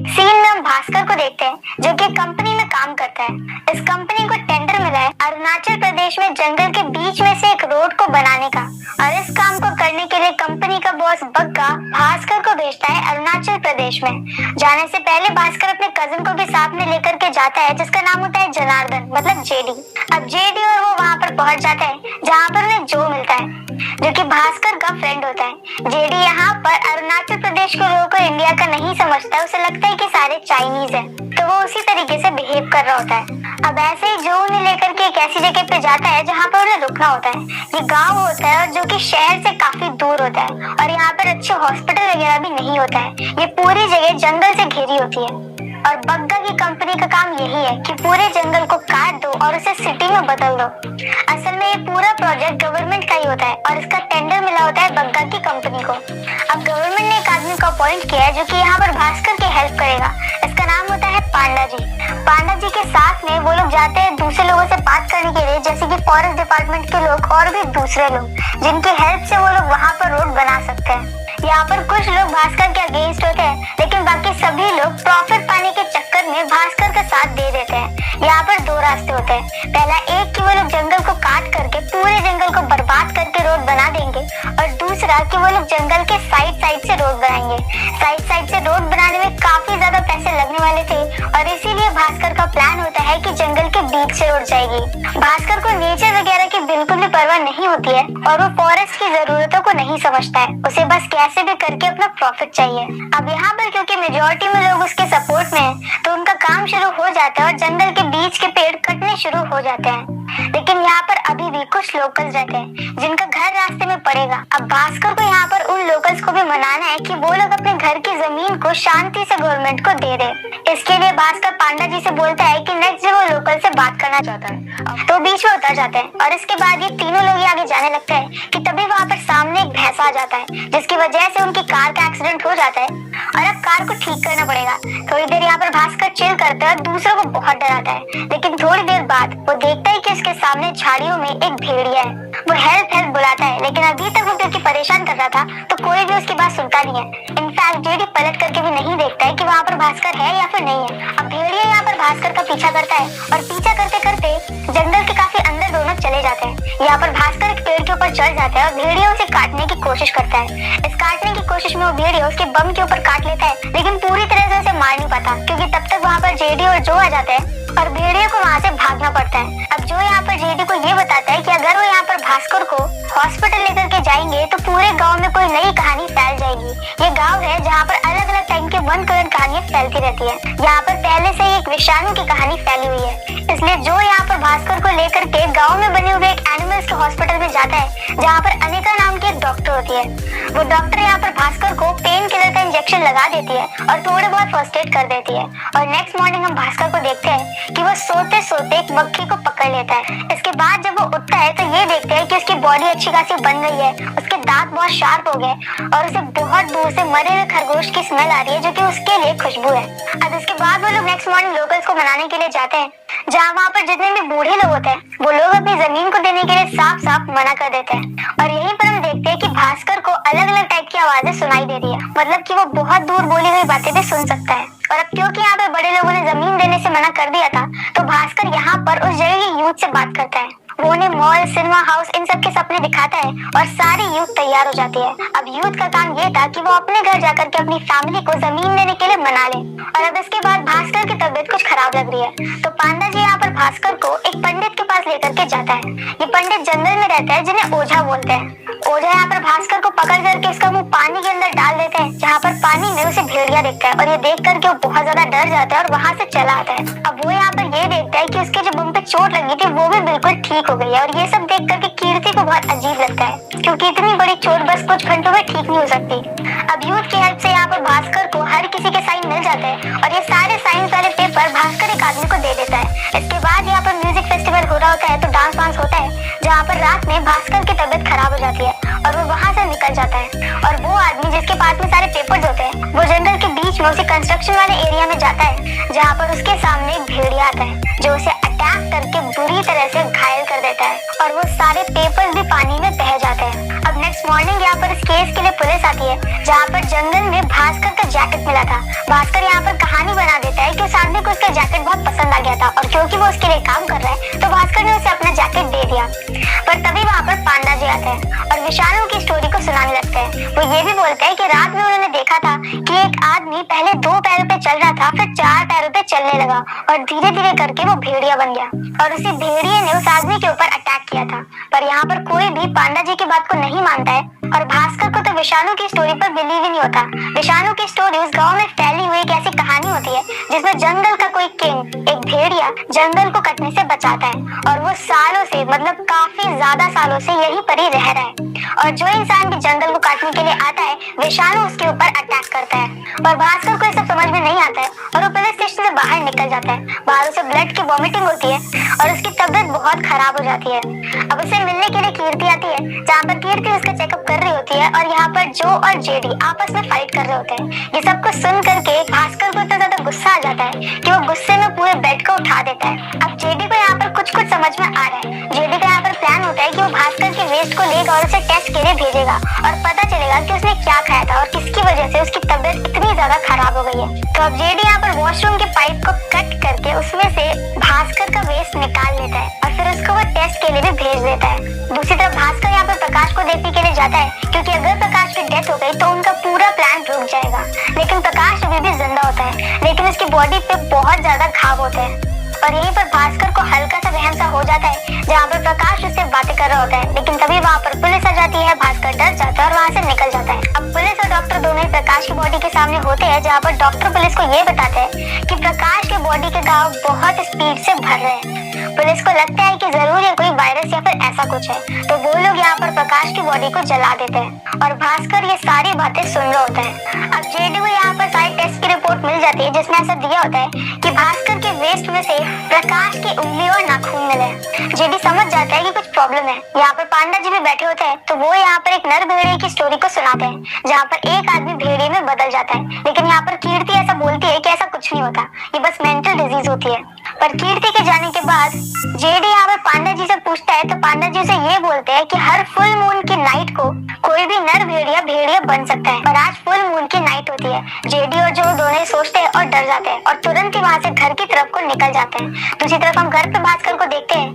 Scene में हम भास्कर को देखते हैं जो कि कंपनी में काम करता है। इस कंपनी को टेंडर मिला है अरुणाचल प्रदेश में जंगल के बीच में से एक रोड को बनाने का, और इस काम को करने के लिए कंपनी का बॉस बग्गा भास्कर को भेजता है अरुणाचल प्रदेश में। जाने से पहले भास्कर अपने कजिन को भी साथ में लेकर के जाता है जिसका नाम होता है जनार्दन, मतलब जेडी। अब जेडी और वो वहाँ पर पहुंच जाता है जहाँ पर उन्हें जो मिलता है जो कि भास्कर का फ्रेंड होता है। जेडी यहाँ पर अरुणाचल प्रदेश के लोगों को इंडिया का नहीं समझता, उसे लगता है कि सारे चाइनीज हैं, तो वो उसी तरीके से बिहेव कर रहा होता है। अब ऐसे ही जो उन्हें लेकर के एक ऐसी जगह पे जाता है जहाँ पर उन्हें रुकना होता है। ये गांव होता है और जो कि शहर से काफी दूर होता है, और यहाँ पर अच्छे हॉस्पिटल वगैरह भी नहीं होता है। ये पूरी जगह जंगल से घिरी होती है, और बग्गा की कंपनी का काम यही है कि पूरे जंगल को काट दो और उसे सिटी में बदल दो। असल में ये पूरा प्रोजेक्ट गवर्नमेंट का ही होता है और इसका टेंडर मिला होता है बग्गा की कंपनी को। अब गवर्नमेंट ने एक आदमी को अपॉइंट किया है जो कि यहाँ पर भास्कर की हेल्प करेगा। इसका नाम होता है पांडा जी। पांडा जी के साथ में वो लोग जाते हैं दूसरे लोगों से बात करने के लिए, जैसे कि फॉरेस्ट डिपार्टमेंट के लोग और भी दूसरे लोग, जिनकी हेल्प से वो लोग वहाँ पर रोड बना सकते हैं। यहाँ पर कुछ लोग भास्कर के अगेंस्ट होते हैं, लेकिन बाकी सभी लोग प्रॉफिट पाने के चक्कर में भास्कर का साथ दे देते हैं। यहाँ पर दो रास्ते होते हैं। पहला एक कि वो लोग जंगल को काट करके पूरे जंगल को बर्बाद करके रोड बना देंगे, और दूसरा कि वो लोग जंगल के साइड साइड से रोड बनाएंगे। साइड से रोड बनाने में काफी ज्यादा पैसे लगने वाले थे, और इसीलिए भास्कर का प्लान होता है कि जंगल के बीच से रोड जाएगी। भास्कर को नेचर वगैरह की बिल्कुल भी परवाह नहीं होती है, और वो फॉरेस्ट की जरूरतों को नहीं समझता है। उसे बस कैसे भी करके अपना प्रॉफिट चाहिए। अब यहाँ पर क्योंकि मेजोरिटी में लोग उसके सपोर्ट में हैं, तो उनका काम शुरू हो जाता है और जंगल के बीच के पेड़ कटने शुरू हो जाते हैं। लेकिन यहाँ पर अभी भी कुछ लोकल्स रहते हैं जिनका घर रास्ते में पड़ेगा। अब भास्कर को यहाँ पर उन लोकल्स को भी मनाना है कि वो लोग अपने घर की जमीन को शांति से गवर्नमेंट को दे दे। इसके लिए भास्कर पांडा जी से बोलता है कि नेक्स्ट डे वो लोकल से बात करना चाहता है, तो बीच में उतर जाते हैं। और इसके बाद ये तीनों लोग आगे जाने लगते हैं कि तभी वहाँ पर सामने एक भैंसा आ जाता है, जिसकी वजह से उनकी कार का एक्सीडेंट हो जाता है और अब कार को ठीक करना पड़ेगा। थोड़ी देर यहाँ पर भास्कर चिल करता है और दूसरों को बहुत डराता है, लेकिन थोड़ी देर बाद वो देखता है कि उसके सामने झाड़ियों में एक भेड़िया है। वो हेल्प बुलाता है, लेकिन अभी तक वो क्योंकि परेशान कर रहा था तो कोई भी उसकी बात सुनता नहीं है। इनफैक्ट जेडी पलट करके भी नहीं देखता है कि वहाँ पर भास्कर है या फिर नहीं है। अब भेड़िया यहाँ पर भास्कर का पीछा करता है, और पीछा करते करते जंगल के काफी अंदर दोनों चले जाते हैं। यहाँ पर भास्कर एक पेड़ के ऊपर चढ़ जाता है और भेड़िया उसे काटने की कोशिश करता है। इस काटने की कोशिश में वो भेड़िया उसके बम के ऊपर काट लेता है, लेकिन पूरी तरह से उसे मार नहीं पाता, क्योंकि तब तक वहाँ पर जेडी और जो आ जाते हैं और भेड़िया को वहाँ से भागना पड़ता है। अब जो यहाँ पर जेडी को ये बताता है कि अगर वो यहाँ पर भास्कर को हॉस्पिटल लेकर के जाएंगे तो पूरे गांव में कोई नई कहानी फैल जाएगी। ये गांव है जहाँ पर अलग अलग टाइम के वन करोड़ कहानियां फैलती रहती है। यहाँ पर पहले से ही एक विषाणु की कहानी फैली हुई है, इसलिए जो यहाँ पर भास्कर को लेकर के गाँव में बने हुए एक एनिमल्स के हॉस्पिटल में जाता है, जहाँ पर अनिका नाम की एक डॉक्टर होती है। वो डॉक्टर यहाँ पर भास्कर को पेन किलर का इंजेक्शन लगा देती है और थोड़े बहुत फर्स्ट एड कर देती है। और नेक्स्ट मॉर्निंग हम भास्कर को देखते हैं कि वो सोते सोते एक मक्खी को पकड़ लेता है। इसके बाद जब वो उठता है तो ये देखते हैं कि उसकी बॉडी अच्छी खासी बन गई है, उसके दांत बहुत शार्प हो गए, और उसे बहुत दूर से मरे हुए खरगोश की स्मेल आ रही है जो कि उसके लिए खुशबू है। अब इसके बाद वो लोग नेक्स्ट मॉर्निंग लोकल्स को मनाने के लिए जाते हैं, जहाँ वहाँ पर जितने भी बूढ़े लोग होते हैं वो लोग अपनी जमीन को देने के लिए साफ साफ मना कर देते हैं। और यहीं पर हम देखते हैं कि भास्कर को अलग अलग टाइप की आवाजें सुनाई दे रही है, मतलब कि वो बहुत दूर बोली हुई बातें भी सुन सकता है। और अब क्योंकि यहाँ पे बड़े लोगों ने जमीन देने से मना कर दिया था, तो भास्कर यहाँ पर उस जगह की यूथ से बात करता है। वो उन्हें मॉल, सिनेमा हाउस इन सब के सपने दिखाता है और सारी यूथ तैयार हो जाती है। अब यूथ का काम ये था कि वो अपने घर जाकर के अपनी फैमिली को जमीन देने के लिए मना ले। और अब इसके बाद भास्कर की तबीयत कुछ खराब लग रही है, तो पांडा जी यहाँ पर भास्कर को एक पंडित के पास लेकर के जाता है। ये पंडित जंगल में रहता है, जिन्हें ओझा बोलते हैं। ओझा यहाँ पर भास्कर को पकड़ करके उसका मुंह पानी के अंदर डाल देते हैं, जहाँ पर पानी में उसे भेड़िया दिखता है, और ये देख करके वो बहुत ज्यादा डर जाता है और वहाँ से चला आता है। अब वो यहाँ पर ये देखता है कि उसके जो बम पे चोट लगी थी वो भी बिल्कुल ठीक हो गई है, और ये सब देख करके कीर्ति को बहुत अजीब लगता है, क्योंकि इतनी बड़ी चोट बस कुछ घंटों में ठीक नहीं हो सकती। अब यूथ की हेल्प से यहाँ पर भास्कर को हर किसी के साइन मिल जाते हैं, और ये सारे साइंस वाले पेपर भास्कर एक आदमी को दे देता है। इसके बाद यहाँ पर म्यूजिक फेस्टिवल हो रहा होता है, तो डांस वांस होता है, जहाँ पर रात में भास्कर की तबीयत खराब हो जाती है और वो वहाँ से निकल जाता है। और वो आदमी जिसके पास में सारे पेपर्स होते हैं, वो जंगल के बीच में उसे कंस्ट्रक्शन वाले एरिया में जाता है, जहाँ पर उसके सामने एक भेड़िया आता है जो उसे अटैक करके बुरी तरह से घायल कर देता है, और वो सारे पेपर्स भी पानी में बह जाते हैं। अब नेक्स्ट मॉर्निंग यहाँ पर इस केस के लिए पुलिस आती है, जहाँ पर जंगल में भास्कर का जैकेट मिला था। भास्कर यहाँ पर कहानी को उसका जैकेट बहुत पसंद आ गया था और क्योंकि वो उसके लिए काम कर रहा है तो भास्कर ने उसे अपना जैकेट दे दिया। पर तभी वहाँ पर पांडा जी आते हैं और विशानु की स्टोरी को सुनाने लगते हैं। वो ये भी बोलते हैं कि रात में उन्होंने देखा था कि एक आदमी पहले 2 पैरों पे चल रहा था, फिर 4 पैरों पे चलने लगा और धीरे धीरे करके वो भेड़िया बन गया और उसी भेड़िए ने उस आदमी के ऊपर अटैक किया था। पर यहाँ पर कोई भी पांडा जी की बात को नहीं मानता है और भास्कर को तो विशानु की स्टोरी पर बिलीव ही नहीं होता। विशानु की स्टोरी उस गांव में फैली हुई एक ऐसी कहानी होती है जिसमें जंगल का कोई किंग, एक भेड़िया, जंगल को कटने से बचाता है और वो सालों से, मतलब काफी ज्यादा सालों से यहीं पर ही रह रहा है और जो इंसान भी जंगल को काटने के लिए आता है विशानु उसके ऊपर अटैक करता है। पर भास्कर को ये सब समझ में नहीं आता है और वो पुलिस स्टेशन से बाहर निकल जाता है। बाहर उसे ब्लड की वॉमिटिंग होती है और उसकी तबीयत बहुत खराब हो जाती है। अब उसे मिलने के लिए कीर्ति आती है, जहाँ पर कीर्ति उसका चेकअप कर रही होती है और यहाँ पर जो और जेडी आपस में फाइट कर रहे होते हैं। ये सब कुछ सुन करके भास्कर को इतना ज्यादा गुस्सा आ जाता है कि वो गुस्से में पूरे बेड को उठा देता है। अब जेडी को यहाँ पर कुछ समझ में आ रहा है। जेडी का यहाँ पर प्लान होता है कि वो भास्कर के वेस्ट को लेगा और उसे टेस्ट के लिए भेजेगा और पता चलेगा कि उसने क्या खाया था और किसकी वजह से उसकी तबीयत इतनी ज्यादा खराब हो गई है। तो अब जेडी यहाँ पर वॉशरूम के पाइप को कट करके उसमें से भास्कर का वेस्ट निकाल लेता है और फिर उसको वो टेस्ट के लिए भी भेज देता है। दूसरी तरफ भास्कर यहाँ पर प्रकाश को देखने के लिए जाता है क्योंकि अगर प्रकाश की डेथ हो गई तो उनका पूरा प्लान रुक जाएगा। लेकिन प्रकाश अभी भी जिंदा होता है, लेकिन उसकी बॉडी पे बहुत ज्यादा घाव होते हैं और यहीं पर भास्कर को हल्का सा वहम सा हो जाता है, जहाँ पर प्रकाश उससे बातें कर रहा होता है। लेकिन तभी वहाँ पर पुलिस आ जाती है, भास्कर डर जाता है और वहाँ से निकल जाता है। अब पुलिस और डॉक्टर दोनों ही प्रकाश की बॉडी के सामने होते हैं, जहाँ पर डॉक्टर पुलिस को ये बताते हैं कि प्रकाश के बॉडी के घाव बहुत स्पीड से भर रहे हैं। पुलिस को लगता है कि जरूर ये कोई वायरस या फिर ऐसा कुछ है, तो वो लोग यहाँ पर प्रकाश की बॉडी को जला देते हैं और भास्कर ये सारी बातें सुन रहा होता है। अब जेडी को यहाँ पर सारी टेस्ट की रिपोर्ट मिल जाती है जिसमें ऐसा दिया होता है कि भास्कर के वेस्ट में से प्रकाश की उंगली और नाखून मिले। जेडी समझ जाता है कि कुछ प्रॉब्लम है। यहाँ पर पांडा जी भी बैठे होते हैं, तो वो यहाँ पर एक नर भेड़िए की स्टोरी को सुनाते हैं, जहाँ पर एक आदमी भेड़िए में बदल जाता है। लेकिन यहाँ पर कीर्ति ऐसा बोलती है कि ऐसा कुछ नहीं होता, ये बस मेंटल डिजीज होती है। पर कीर्ति के जाने के बाद जेडी यहाँ पर पांडा जी से पूछता है, तो पांडा जी से ये बोलते हैं कि हर फुल मून की नाइट को कोई भी नर भेड़िया भेड़िया बन सकता है, पर आज फुल मून की नाइट होती है। जेडी और जो दोनों सोचते हैं और डर जाते हैं और तुरंत ही वहाँ से घर की तरफ को निकल जाते हैं। दूसरी तरफ हम घर पे भास्कर को देखते हैं,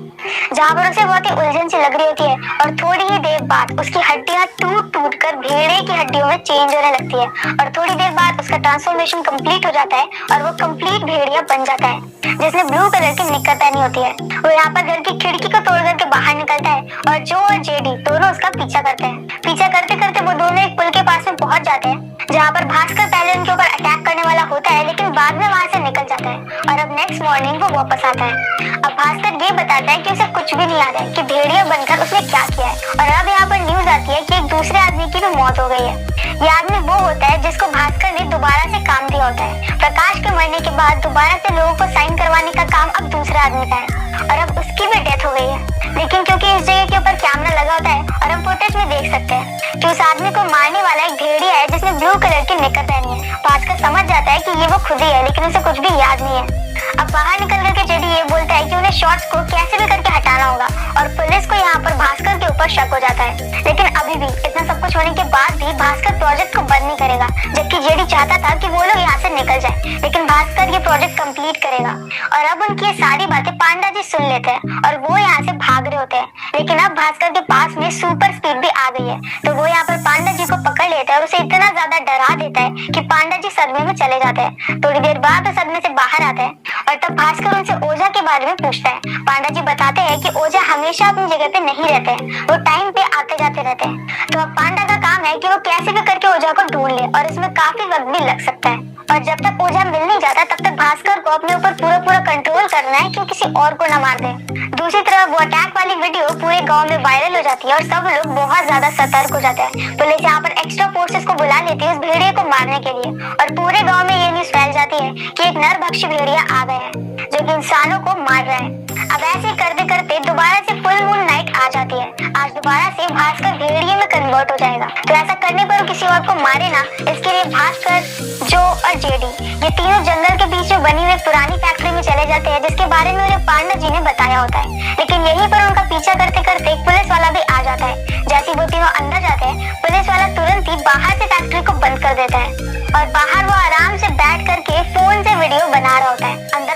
जहाँ पर उसे बहुत ही उलझन सी लग रही होती है और थोड़ी ही देर बाद उसकी हड्डियां टूट टूट कर भेड़े की हड्डियों में चेंज होने लगती है और थोड़ी देर बाद उसका ट्रांसफॉर्मेशन कंप्लीट हो जाता है और वो कंप्लीट भेड़िया बन जाता है, जिसने ब्लू कलर की निक्कर पहनी होती है। वो यहाँ पर घर की खिड़की को तोड़ करके बाहर निकलता है और जो और जेडी दोनों उसका पीछा करते हैं। पीछा करते करते वो दोनों एक पुल के पास में पहुंच जाते हैं, जहाँ पर भास्कर पहले उनके ऊपर अटैक करने वाला होता है, लेकिन बाद में वहाँ से निकल जाता है और अब नेक्स्ट मॉर्निंग वो वापस आता है। अब भास्कर ये बताता है कि उसे कुछ भी नहीं याद है कि भेड़िया बनकर उसने क्या किया है। और अब यहाँ पर न्यूज आती है कि एक दूसरे आदमी की भी मौत हो गई है। ये आदमी वो होता है जिसको भास्कर ने दोबारा से काम दिया होता है। प्रकाश के मरने के बाद दोबारा से लोगों को साइन करवाने का काम अब दूसरे आदमी का है और अब उसकी भी डेथ हो गई है। लेकिन क्योंकि इस जगह के ऊपर कैमरा लगा होता है और हम फुटेज में देख सकते हैं कि उस आदमी को मारने वाला एक भेड़िया है जिसने ब्लू कलर की निक्कर पहनी है। भास्कर समझ जाता है कि ये वो खुद ही है, लेकिन उसे कुछ भी याद नहीं है। अब बाहर निकल करके जेडी ये बोलता है कि उन्हें शॉट्स को कैसे भी करके हटाना होगा और पुलिस को यहाँ पर भास्कर के ऊपर शक हो जाता है। लेकिन अभी भी इतना सब कुछ होने के बाद भी भास्कर प्रोजेक्ट को बंद नहीं करेगा, जबकि जेडी चाहता था कि वो लोग यहाँ से निकल जाए, लेकिन भास्कर ये प्रोजेक्ट कंप्लीट करेगा। और अब उनकी ये सारी बातें पांडा जी सुन लेते हैं और वो यहाँ से भाग रहे होते हैं। लेकिन अब भास्कर के पास में सुपर स्पीड भी आ गई है, तो वो यहाँ पर पांडा जी को पकड़ लेता है और उसे इतना ज्यादा डरा देता है कि पांडा जी सदमे में चले जाते हैं। थोड़ी देर बाद वो सदमे से बाहर आते हैं और तब भास्कर उनसे ओझा के बारे में पूछता है। पांडा जी बताते हैं कि ओझा हमेशा अपनी जगह पे नहीं रहते हैं, वो टाइम पे आते जाते रहते हैं। तो अब पांडा का काम है कि वो कैसे भी करके ओझा को ढूंढ ले और इसमें काफी वक्त भी लग सकता है। और जब तक ओझा मिल नहीं जाता तब तक भास्कर को अपने ऊपर पूरा कंट्रोल करना है कि किसी और को न मार दे। दूसरी तरफ वो अटैक वाली वीडियो पूरे गांव में वायरल हो जाती है और सब लोग बहुत ज्यादा सतर्क हो जाते हैं। पुलिस यहाँ पर एक्स्ट्रा फोर्सेस को बुला लेती है उस भेड़िए को मारने के लिए और पूरे गांव में ये न्यूज फैल जाती है कि एक नरभक्षी भेड़िया आ गया है जो कि इंसानों को मार रहा है। अब ऐसे करते करते दोबारा से फुल मून नाइट आ जाती है। आज दोबारा से भास्कर भेड़िए में कन्वर्ट हो जाएगा, तो ऐसा करने पर वो किसी और को मारे ना, इसके लिए भास्कर, जो और जेडी ये तीनों जंगल के बीच में बनी हुई पुरानी फैक्ट्री में चले जाते हैं, जिसके बारे में उन्हें पांडा जी ने बताया होता है। लेकिन यहीं पर उनका पीछा करते करते एक पुलिस वाला भी आ जाता है। जैसे वो तीनों अंदर जाते हैं, पुलिस वाला तुरंत ही बाहर से फैक्ट्री को बंद कर देता है और बाहर वो आराम से बैठ करके फोन से वीडियो बना रहा होता है। अंदर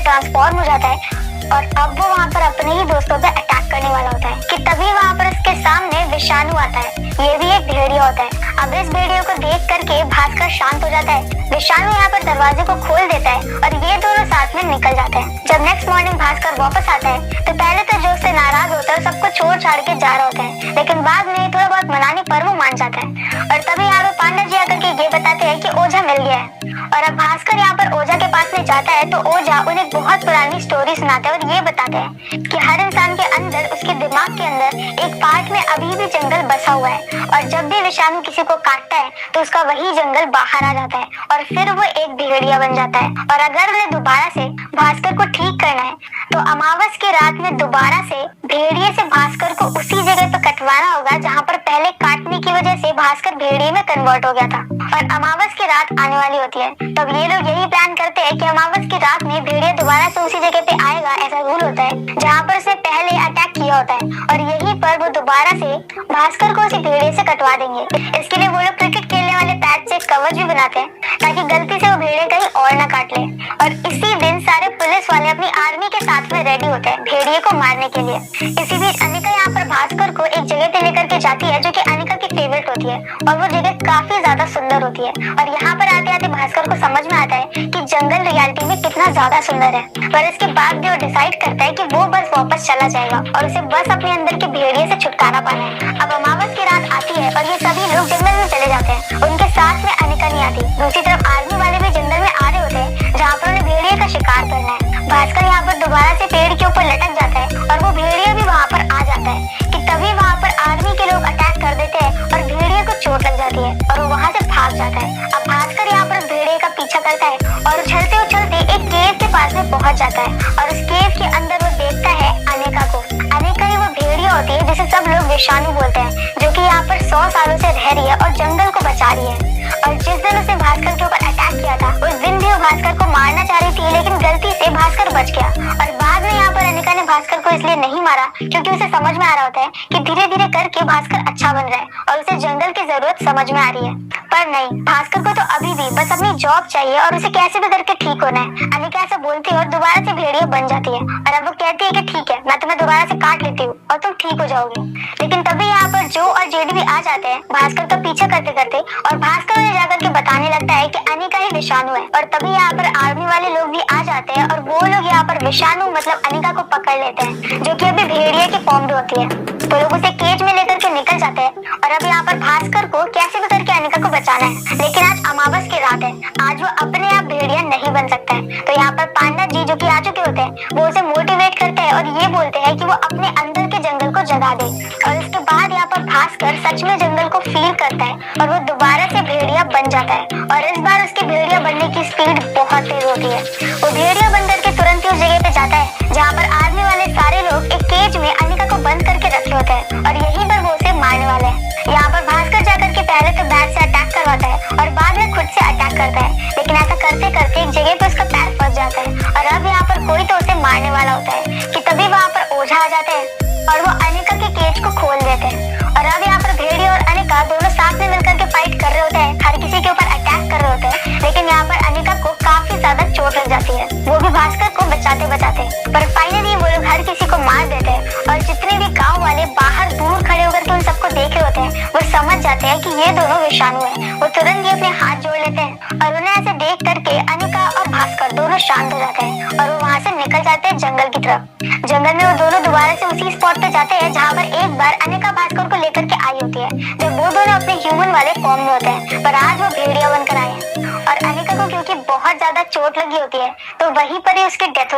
ट्रांसफॉर्म हो जाता है और अब वो वहाँ पर अपने ही दोस्तों पे अटैक करने वाला होता है कि तभी वहाँ पर उसके सामने विषाणु आता है। ये भी एक भेड़िया होता है। अब इस भेड़िया को देख करके भास्कर शांत हो जाता है। विषाणु यहाँ पर दरवाजे को खोल देता है और ये दोनों साथ में निकल जाते हैं। जब नेक्स्ट मॉर्निंग भास्कर वापस आता है तो पहले तो जो उससे नाराज होता है सबको छोड़ छाड़ के जा रहा होता है, लेकिन बाद में थोड़ा बहुत मनाने पर वो मान जाता है। और तभी यहाँ पे पांडा जी आकर के ये बताते हैं कि ओझा मिल गया है। और अब भास्कर यहाँ पर ओझा के पास में जाता है तो ओझा उन्हें एक बहुत पुरानी स्टोरी सुनाता है और ये बताते हैं कि हर इंसान के अंदर, उसके दिमाग के अंदर एक पार्ट में अभी भी जंगल बसा हुआ है और जब भी विषाणु किसी को काटता है तो उसका वही जंगल बाहर आ जाता है और फिर वो एक भेड़िया बन जाता है। और अगर उन्हें दोबारा से भास्कर को ठीक करना है तो अमावस की रात में दोबारा से भेड़िए से भास्कर को उसी जगह पे कटवाना होगा जहाँ पर पहले काटने की वजह से भास्कर भेड़िए में कन्वर्ट हो गया था। और अमावस की रात आने वाली होती है तब ये लोग यही प्लान करते हैं कि अमावस की रात में भेड़िया दोबारा से उसी जगह पे आएगा, ऐसा रूल होता है जहाँ पर उसने पहले अटैक किया होता है और यहीं पर वो दोबारा से भास्कर को उसी भेड़िए से कटवा देंगे। इसके लिए वो लोग क्रिकेट खेलने वाले पैच से कवच भी बनाते हैं ताकि गलती से वो भेड़िया कहीं और न काट ले। और इसी दिन सारे पुलिस वाले अपनी आर्मी के साथ में रेडी होते हैं भेड़िए को मारने के लिए। इसी बीच अनिका यहाँ पर भास्कर को एक जगह पे लेकर के जाती है जो कि अनिका की फेवरेट होती है और वो जगह काफी ज्यादा सुंदर होती है। और यहाँ पर आते आते भास्कर को समझ में आता है कि जंगल रियलिटी में कितना ज्यादा सुंदर है। पर इसके बाद भी वो डिसाइड करता है कि वो बस वापस चला जाएगा और उसे बस अपने अंदर के भेड़िए से छुटकारा पाना है। अब अमावस की रात आती है और ये सभी लोग जंगल में चले जाते हैं। उनके साथ में अनिका नहीं आती। दूसरी तरफ आर्मी वाले भी जंगल में आ रहे होते हैं जहाँ पर उन्हें भेड़िए का शिकार करना है। भास्कर यहाँ पर दोबारा से पेड़ के ऊपर लटक जाता है और वो भेड़िया भी वहाँ पर आ जाता है कि तभी वहाँ पर आर्मी के लोग अटैक कर देते हैं और भेड़िया को चोट लग जाती है और वो वहाँ से भाग जाता है। अब भास्कर यहाँ पर भेड़िए का पीछा करता है और उछलते उछलते एक केव के पास में पहुंच जाता है और उस केव के अंदर वो देखता है अनिका को। अनिका ही वो भेड़िया होती है जिसे सब लोग विषाणु बोलते हैं, जो कि यहाँ पर 100 सालों से रह रही है और जंगल को बचा रही है। और जिस दिन उसने भास्कर के ऊपर अटैक किया था उस दिन भी वो भास्कर को मारना चाह रही थी, लेकिन गलती से भास्कर बच गया। और बाद में यहाँ पर अनिका ने भास्कर को इसलिए नहीं मारा क्योंकि उसे समझ में आ रहा होता है कि धीरे धीरे करके भास्कर अच्छा बन रहा है और उसे जंगल की जरूरत समझ में आ रही है। पर नहीं, भास्कर को तो अभी भी बस अपनी जॉब चाहिए और उसे कैसे भी करके ठीक होना है। अनिका ऐसा बोलती है और दोबारा से भेड़िया बन जाती है और अब वो कहती है कि ठीक है, मैं तुम्हें दोबारा से काट लेती हूँ और तुम ठीक हो जाओगी। लेकिन तभी यहाँ पर जो और जेडी भी आ जाते हैं भास्कर का पीछा करते करते और भास्कर उन्हें जाकर के बताने लगता है कि अनिका ही विषाणु है। और तभी यहाँ पर आर्मी वाले लोग भी आ जाते हैं और वो लोग यहाँ पर विषाणु मतलब अनिका को पकड़ लेते हैं, जो कि अभी भेड़िया की फॉर्म में होती है। तो लोग उसे केज में लेकर के निकल जाते हैं और अब यहाँ पर भास्कर को कैसे भी करके अनिका को बचाना है। लेकिन आज अमावस की रात है, आज वो अपने आप भेड़िया नहीं बन सकता है। तो यहाँ पर पांडा जी जो कि आ चुके होते हैं वो उसे मोटिवेट करते हैं और ये बोलते हैं कि वो अपने अंदर के जंगल को जगा दे। और इसके बाद यहाँ पर भास्कर सच में जंगल को फील करता है और वो दोबारा से भेड़िया बन जाता है। और इस बार उसकी भेड़िया बनने की स्पीड बहुत तेज होती है। वो भेड़िया बनकर के तुरंत ही उस जगह पे जाता है जहाँ पर आर्मी वाले सारे लोग एक केज में अनिका को बंद करके रखे होते हैं और यहीं पर वो उसे मारने वाले हैं। यहाँ पर भास्कर जाकर के पहले तो बैट से अटैक करवाता है और बाद में खुद से अटैक करता है, लेकिन ऐसा करते करते एक जगह पे उसका पैर फंस जाता है और अब यहाँ पर कोई तो उसे मारने वाला होता है कि तभी वहाँ पर ओझा आ जाते हैं और वो अनिका के केज को खोल देते हैं। और अब यहाँ पर भेड़िया और अनिका दोनों साथ में मिलकर के फाइट कर रहे होते हैं, हर किसी के ऊपर अटैक कर रहे होते हैं, लेकिन यहाँ पर अनिका को काफी ज्यादा चोट लग जाती है, वो भी भास्कर को बचाते बचाते। पर फाइनली वो लोग हर किसी को मार देते हैं और जितने भी गाँव वाले बाहर दूर खड़े होकर के उन सबको देख रहे होते हैं वो समझ जाते हैं कि ये दोनों विषाणु है। वो तुरंत ही अपने हाथ जोड़ लेते हैं और उन्हें ऐसे देख करके अनिका और भास्कर दोनों शांत हो जाते हैं और वो वहाँ से निकल जाते हैं जंगल की तरफ। जंगल में वो दोनों दोबारा से उसी स्पॉट पे जाते हैं जहाँ पर एक बार अनिका भास्कर को लेकर के आई होती है, जब वो दोनों अपने ह्यूमन वाले फॉर्म में होते हैं। पर आज वो भेड़िया बनकर आए हैं और अनिका को क्योंकि बहुत ज्यादा चोट लगी होती है तो वहीं पर ही उसकी डेथ